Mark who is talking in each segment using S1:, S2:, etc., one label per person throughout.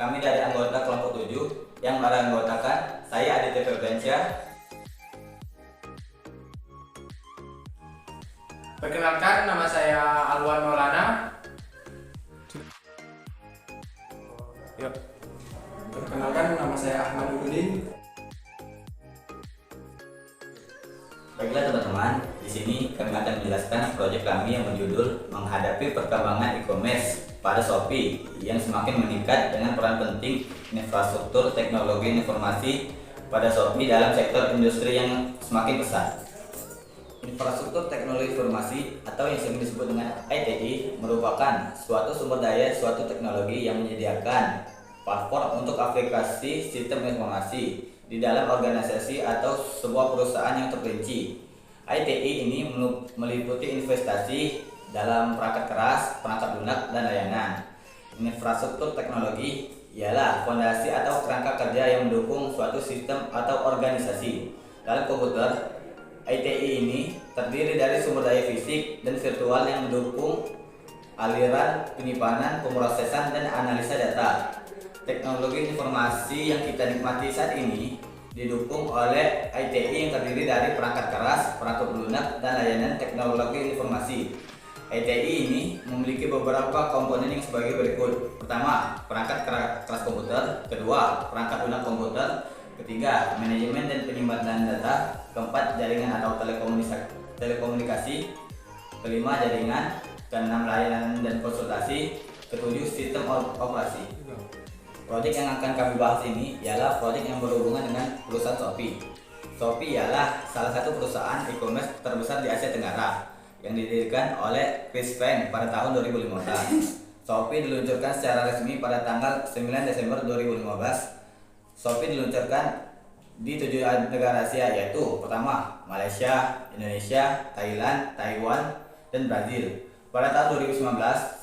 S1: kami dari anggota kelompok 7 yang beranggotakan saya Aditya Febriansyah.
S2: Perkenalkan, nama saya Alwan Maulana.
S3: Yuk. Perkenalkan, nama saya Ahmad Udin.
S1: Baiklah teman-teman, di sini kami akan menjelaskan proyek kami yang berjudul menghadapi perkembangan e-commerce pada Shopee yang semakin meningkat dengan peran penting infrastruktur teknologi informasi pada Shopee dalam sektor industri yang semakin pesat. Infrastruktur teknologi informasi atau yang sering disebut dengan ITI merupakan suatu sumber daya suatu teknologi yang menyediakan platform untuk aplikasi sistem informasi di dalam organisasi atau sebuah perusahaan yang terperinci. ITI ini meliputi investasi dalam perangkat keras, perangkat lunak, dan layanan. Infrastruktur teknologi ialah fondasi atau kerangka kerja yang mendukung suatu sistem atau organisasi. Dalam komputer, ITI ini terdiri dari sumber daya fisik dan virtual yang mendukung aliran, penyimpanan, pemrosesan, dan analisa data. Teknologi informasi yang kita nikmati saat ini didukung oleh ITI yang terdiri dari perangkat keras, perangkat lunak, dan layanan teknologi informasi. ITI ini memiliki beberapa komponen yang sebagai berikut. Pertama, perangkat keras komputer. Kedua, perangkat lunak komputer. Ketiga, manajemen dan penyimpanan data. Keempat, jaringan atau telekomunikasi. Kelima, jaringan. Keenam, layanan dan konsultasi. Ketujuh, sistem operasi. Proyek yang akan kami bahas ini ialah proyek yang berhubungan dengan perusahaan Shopee. Shopee ialah salah satu perusahaan e-commerce terbesar di Asia Tenggara yang didirikan oleh Chris Feng pada tahun 2015. Shopee diluncurkan secara resmi pada tanggal 9 Desember 2015. Shopee diluncurkan di 7 negara Asia, yaitu pertama Malaysia, Indonesia, Thailand, Taiwan, dan Brazil. Pada tahun 2019,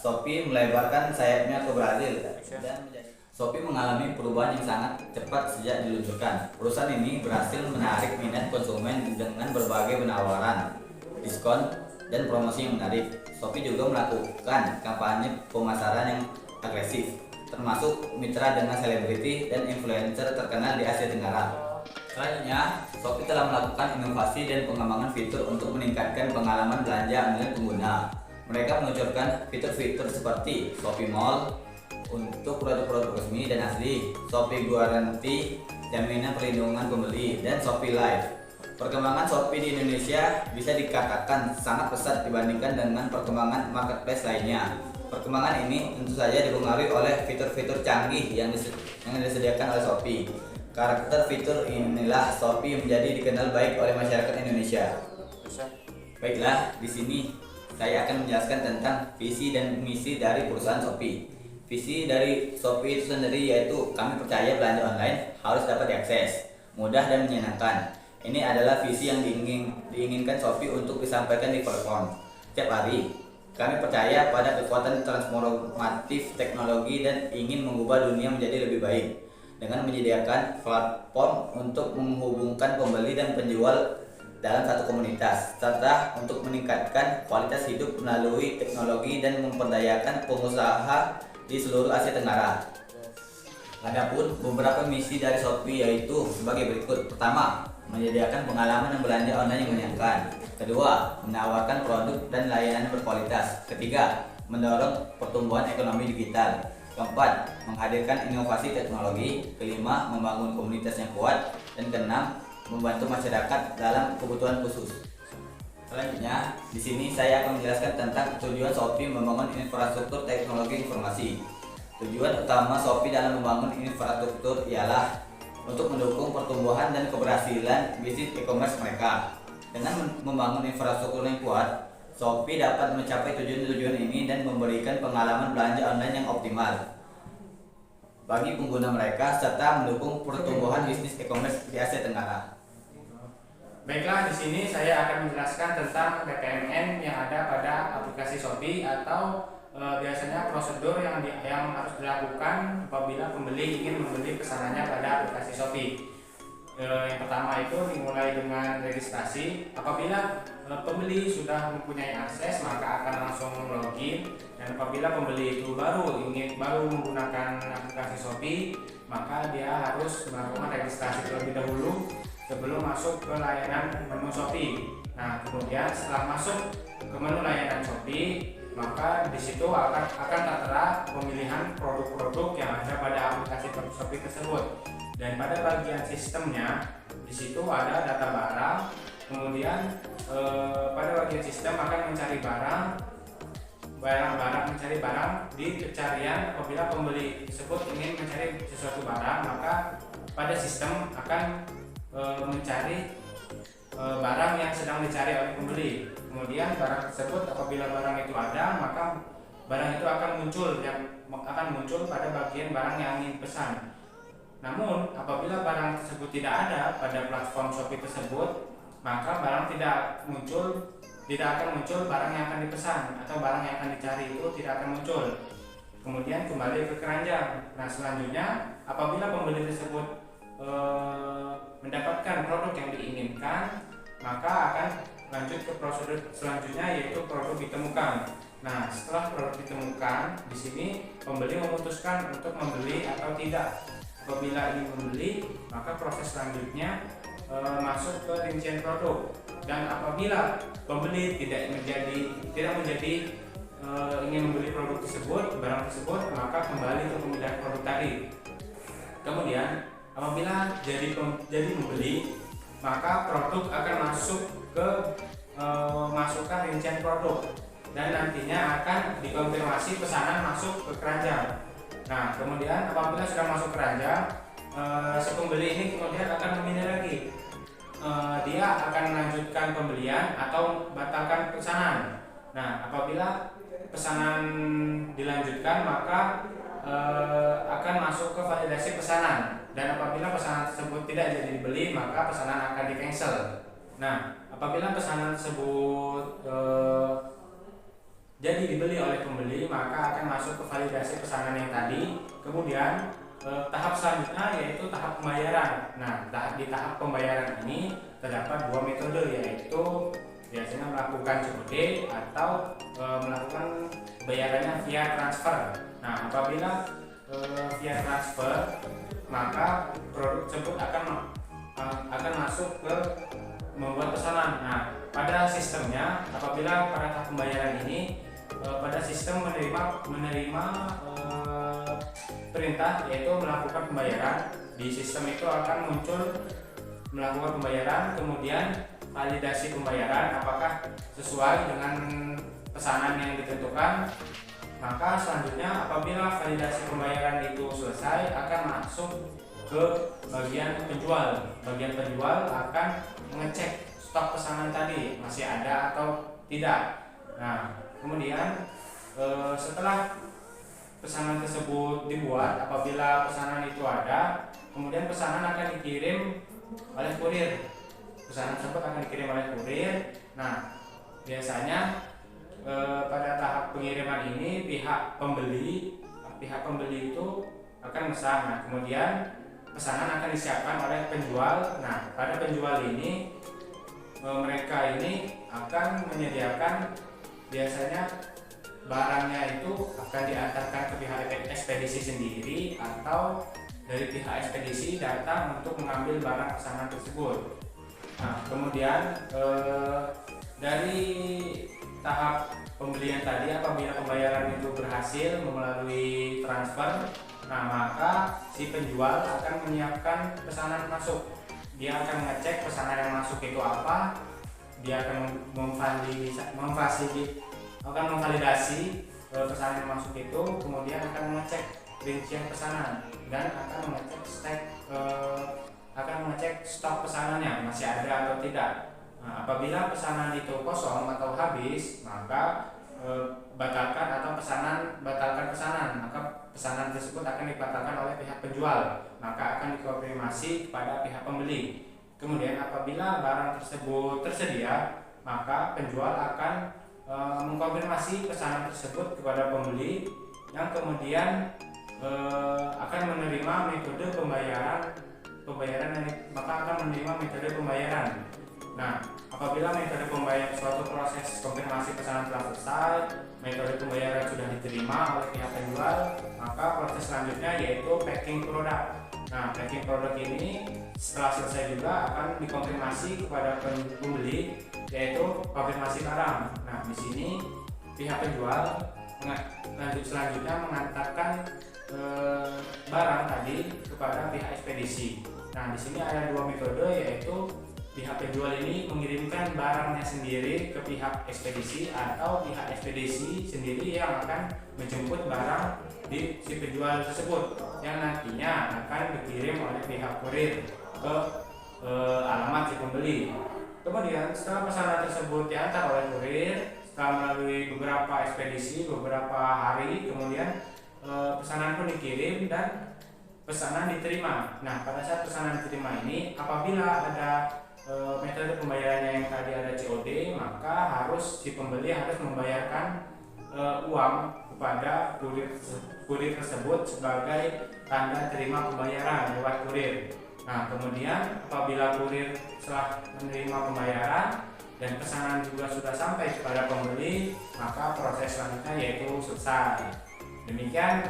S1: Shopee melebarkan sayapnya ke Brazil dan Shopee mengalami perubahan yang sangat cepat sejak diluncurkan. Perusahaan ini berhasil menarik minat konsumen dengan berbagai penawaran, diskon, dan promosi yang menarik. Shopee juga melakukan kampanye pemasaran yang agresif, termasuk mitra dengan selebriti dan influencer terkenal di Asia Tenggara. Selanjutnya, Shopee telah melakukan inovasi dan pengembangan fitur untuk meningkatkan pengalaman belanja online pengguna. Mereka meluncurkan fitur-fitur seperti Shopee Mall untuk produk-produk resmi dan asli, Shopee Guarantee, jaminan perlindungan pembeli, dan Shopee Live. Perkembangan Shopee di Indonesia bisa dikatakan sangat pesat dibandingkan dengan perkembangan marketplace lainnya. Perkembangan ini tentu saja dipengaruhi oleh fitur-fitur canggih yang disediakan oleh Shopee. Karakter fitur inilah Shopee menjadi dikenal baik oleh masyarakat Indonesia. Baiklah, di sini saya akan menjelaskan tentang visi dan misi dari perusahaan Shopee. Visi dari Shopee itu sendiri yaitu kami percaya belanja online harus dapat diakses, mudah dan menyenangkan. Ini adalah visi yang diinginkan Shopee untuk disampaikan di platform. Setiap hari, kami percaya pada kekuatan transformatif teknologi dan ingin mengubah dunia menjadi lebih baik dengan menyediakan platform untuk menghubungkan pembeli dan penjual dalam satu komunitas, serta untuk meningkatkan kualitas hidup melalui teknologi dan memperdayakan pengusaha di seluruh Asia Tenggara. Adapun beberapa misi dari Shopee yaitu sebagai berikut. Pertama, menyediakan pengalaman belanja online yang menyenangkan. Kedua, menawarkan produk dan layanan berkualitas. Ketiga, mendorong pertumbuhan ekonomi digital. Keempat, menghadirkan inovasi teknologi. Kelima, membangun komunitas yang kuat. Dan keenam, membantu masyarakat dalam kebutuhan khusus. Selanjutnya, di sini saya akan menjelaskan tentang tujuan Shopee membangun infrastruktur teknologi informasi. Tujuan utama Shopee dalam membangun infrastruktur ialah untuk mendukung pertumbuhan dan keberhasilan bisnis e-commerce mereka. Dengan membangun infrastruktur yang kuat, Shopee dapat mencapai tujuan-tujuan ini dan memberikan pengalaman belanja online yang optimal bagi pengguna mereka serta mendukung pertumbuhan bisnis e-commerce di Asia Tenggara.
S2: Baiklah, di sini saya akan menjelaskan tentang PPMN yang ada pada aplikasi Shopee atau biasanya prosedur yang harus dilakukan apabila pembeli ingin membeli pesanannya pada aplikasi Shopee. Yang pertama itu dimulai dengan registrasi. Apabila pembeli sudah mempunyai akses, maka akan langsung login. Dan apabila pembeli itu baru menggunakan aplikasi Shopee Shopee, maka dia harus melakukan registrasi terlebih dahulu sebelum masuk ke layanan menu Shopee. Nah, kemudian setelah masuk ke menu layanan Shopee, maka di situ akan tertera pemilihan produk-produk yang ada pada aplikasi Shopee tersebut. Dan pada bagian sistemnya, di situ ada data barang. Kemudian pada bagian sistem akan mencari mencari barang di pencarian. Apabila pembeli tersebut ingin mencari sesuatu barang, maka pada sistem akan mencari barang yang sedang dicari oleh pembeli. Kemudian barang tersebut, apabila barang itu ada, maka barang itu akan muncul pada bagian barang yang ingin dipesan. Namun apabila barang tersebut tidak ada pada platform Shopee tersebut, maka barang tidak akan muncul barang yang akan dipesan, atau barang yang akan dicari itu tidak akan muncul. Kemudian kembali ke keranjang. Nah, selanjutnya apabila pembeli tersebut mendapatkan produk yang diinginkan, maka akan lanjut ke prosedur selanjutnya, yaitu produk ditemukan. Nah, setelah produk ditemukan, di sini pembeli memutuskan untuk membeli atau tidak. Apabila ingin membeli, maka proses selanjutnya masuk ke rincian produk. Dan apabila pembeli tidak menjadi ingin membeli produk tersebut, barang tersebut, maka kembali ke pemilihan produk tadi. Kemudian apabila jadi pembeli, maka produk akan masuk ke masukkan rincian produk, dan nantinya akan dikonfirmasi pesanan masuk ke keranjang. Nah, kemudian apabila sudah masuk keranjang, si pembeli ini kemudian akan memilih lagi. Dia akan melanjutkan pembelian atau batalkan pesanan. Nah, apabila pesanan dilanjutkan, maka akan masuk ke validasi pesanan. Dan apabila pesanan tersebut tidak jadi dibeli, maka pesanan akan di-cancel. Nah, apabila pesanan tersebut jadi dibeli oleh pembeli, maka akan masuk ke validasi pesanan yang tadi. Kemudian tahap selanjutnya yaitu tahap pembayaran. Nah, di tahap pembayaran ini terdapat dua metode, yaitu biasanya melakukan COD atau melakukan pembayarannya via transfer. Nah, apabila via transfer, maka produk tersebut akan masuk ke membuat pesanan. Nah, pada sistemnya, apabila pada tahap pembayaran ini pada sistem menerima perintah, yaitu melakukan pembayaran. Di sistem itu akan muncul melakukan pembayaran, kemudian validasi pembayaran apakah sesuai dengan pesanan yang ditentukan. Maka selanjutnya apabila validasi pembayaran itu selesai, akan masuk ke bagian penjual. Bagian penjual akan mengecek stok pesanan tadi masih ada atau tidak. Nah, kemudian setelah pesanan tersebut dibuat, apabila pesanan itu ada, kemudian pesanan akan dikirim oleh kurir. Pesanan tersebut akan dikirim oleh kurir. Nah, biasanya pada tahap pengiriman ini pihak pembeli itu akan memesan. Nah, kemudian pesanan akan disiapkan oleh penjual. Nah, pada penjual ini mereka ini akan menyediakan, biasanya barangnya itu akan diantarkan ke pihak ekspedisi sendiri, atau dari pihak ekspedisi datang untuk mengambil barang pesanan tersebut. Nah, kemudian dari tahap pembelian tadi, apabila pembayaran itu berhasil melalui transfer, nah maka si penjual akan menyiapkan pesanan masuk. Dia akan mengecek pesanan yang masuk itu apa, dia akan memvalidasi pesanan yang masuk itu, kemudian akan mengecek rincian pesanan dan akan mengecek stok pesanannya masih ada atau tidak. Nah, apabila pesanan itu kosong atau habis, maka batalkan pesanan, maka pesanan tersebut akan dibatalkan oleh pihak penjual, maka akan dikonfirmasi kepada pihak pembeli. Kemudian apabila barang tersebut tersedia, maka penjual akan mengkonfirmasi pesanan tersebut kepada pembeli, yang kemudian akan menerima metode pembayaran maka akan menerima metode pembayaran. Nah, apabila metode pembayaran suatu proses konfirmasi pesanan telah selesai, metode pembayaran sudah diterima oleh pihak penjual, maka proses selanjutnya yaitu packing produk. Nah, packing produk ini setelah selesai juga akan dikonfirmasi kepada pembeli, yaitu konfirmasi barang. Nah, di sini pihak penjual selanjutnya mengantarkan barang tadi kepada pihak ekspedisi. Nah, di sini ada dua metode, yaitu pihak penjual ini mengirimkan barangnya sendiri ke pihak ekspedisi atau pihak ekspedisi sendiri yang akan menjemput barang di si penjual tersebut yang nantinya akan dikirim oleh pihak kurir ke alamat si pembeli. Kemudian setelah pesanan tersebut diantar oleh kurir, setelah melalui beberapa ekspedisi beberapa hari, kemudian pesanan pun dikirim dan pesanan diterima. Nah, pada saat pesanan diterima ini, apabila ada metode pembayarannya yang tadi ada COD, maka harus si pembeli harus membayarkan uang kepada kurir tersebut sebagai tanda terima pembayaran lewat kurir. Nah, kemudian apabila kurir setelah menerima pembayaran dan pesanan juga sudah sampai kepada pembeli, maka proses selanjutnya yaitu selesai. Demikian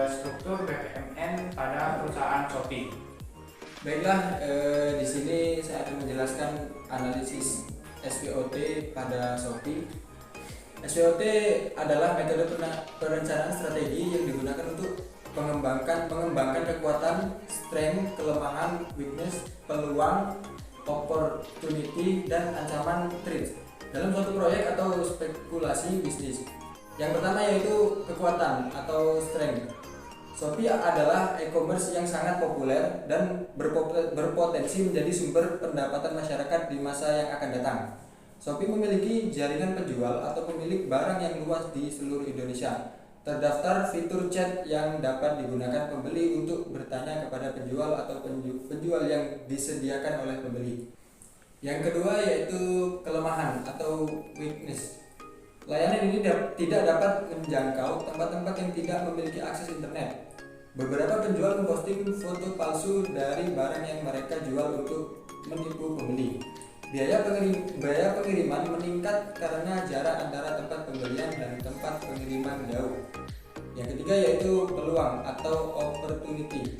S2: struktur BPMN pada perusahaan Shopee.
S3: Baiklah, di sini saya akan menjelaskan analisis SWOT pada Shopee. SWOT adalah metode perencanaan strategi yang digunakan untuk mengembangkan kekuatan, strength, kelemahan, weakness, peluang, opportunity, dan ancaman threat dalam suatu proyek atau spekulasi bisnis. Yang pertama yaitu kekuatan atau strength. Shopee adalah e-commerce yang sangat populer dan berpotensi menjadi sumber pendapatan masyarakat di masa yang akan datang. Shopee memiliki jaringan penjual atau pemilik barang yang luas di seluruh Indonesia. Terdaftar fitur chat yang dapat digunakan pembeli untuk bertanya kepada penjual atau penjual yang disediakan oleh pembeli. Yang kedua yaitu kelemahan atau weakness. Layanan ini tidak dapat menjangkau tempat-tempat yang tidak memiliki akses internet. Beberapa penjual memposting foto palsu dari barang yang mereka jual untuk menipu pembeli. Biaya pengiriman meningkat karena jarak antara tempat pembelian dan tempat pengiriman jauh. Yang ketiga yaitu peluang atau opportunity.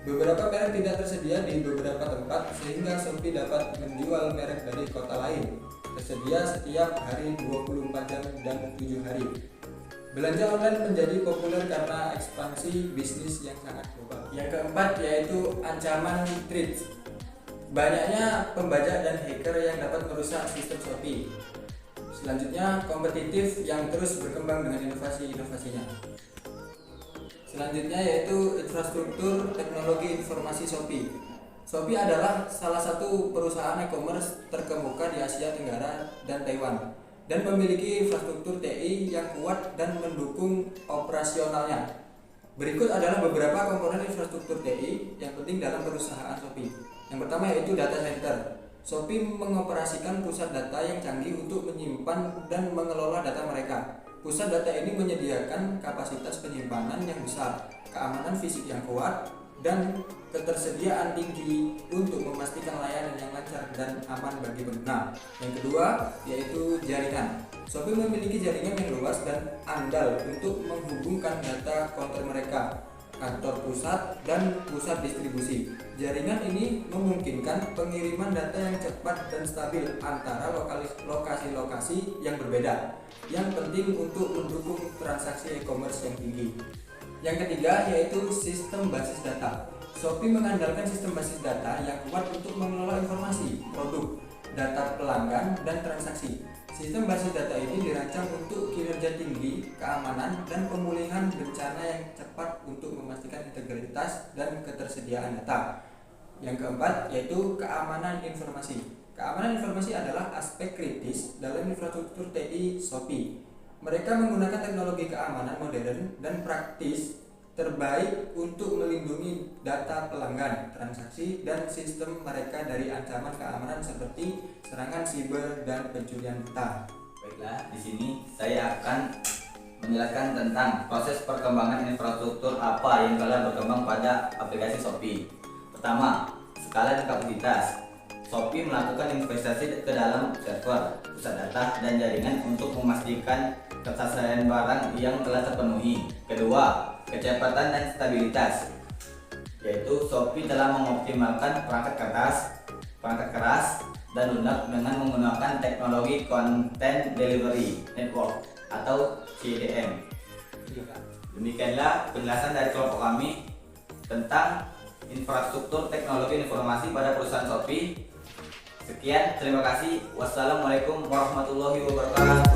S3: Beberapa merek tidak tersedia di beberapa tempat sehingga Shopee dapat menjual merek dari kota lain. Tersedia setiap hari 24 jam dan 7 hari. Belanja online menjadi populer karena ekspansi bisnis yang sangat global. Yang keempat yaitu ancaman threat. Banyaknya pembajak dan hacker yang dapat merusak sistem Shopee. Selanjutnya kompetitif yang terus berkembang dengan inovasi-inovasinya. Selanjutnya yaitu infrastruktur teknologi informasi Shopee. Shopee adalah salah satu perusahaan e-commerce terkemuka di Asia Tenggara dan Taiwan dan memiliki infrastruktur TI yang kuat dan mendukung operasionalnya. Berikut adalah beberapa komponen infrastruktur TI yang penting dalam perusahaan Shopee. Yang pertama yaitu data center. Shopee mengoperasikan pusat data yang canggih untuk menyimpan dan mengelola data mereka. Pusat data ini menyediakan kapasitas penyimpanan yang besar, keamanan fisik yang kuat, dan ketersediaan tinggi untuk memastikan layanan yang lancar dan aman bagi pengguna. Yang kedua yaitu jaringan. Shopee memiliki jaringan yang luas dan andal untuk menghubungkan data konter mereka, kantor pusat, dan pusat distribusi. Jaringan ini memungkinkan pengiriman data yang cepat dan stabil antara lokasi-lokasi yang berbeda, yang penting untuk mendukung transaksi e-commerce yang tinggi. Yang ketiga yaitu sistem basis data. Shopee mengandalkan sistem basis data yang kuat untuk mengelola informasi, produk, data pelanggan, dan transaksi. Sistem basis data ini dirancang untuk kinerja tinggi, keamanan, dan pemulihan bencana yang cepat untuk memastikan integritas dan ketersediaan data. Yang keempat yaitu keamanan informasi. Keamanan informasi adalah aspek kritis dalam infrastruktur TI Shopee. Mereka menggunakan teknologi keamanan modern dan praktis terbaik untuk melindungi data pelanggan, transaksi, dan sistem mereka dari ancaman keamanan seperti serangan siber dan pencurian data.
S1: Baiklah, di sini saya akan menjelaskan tentang proses perkembangan infrastruktur apa yang telah berkembang pada aplikasi Shopee. Pertama, skala dan kapasitas. Shopee melakukan investasi ke dalam server, pusat data, dan jaringan untuk memastikan ketersediaan barang yang telah terpenuhi. Kedua, kecepatan dan stabilitas, yaitu Shopee telah mengoptimalkan perangkat keras dan lunak dengan menggunakan teknologi Content Delivery Network atau CDN. Demikianlah penjelasan dari kelompok kami tentang infrastruktur teknologi informasi pada perusahaan Shopee. Sekian, terima kasih. Wassalamualaikum warahmatullahi wabarakatuh.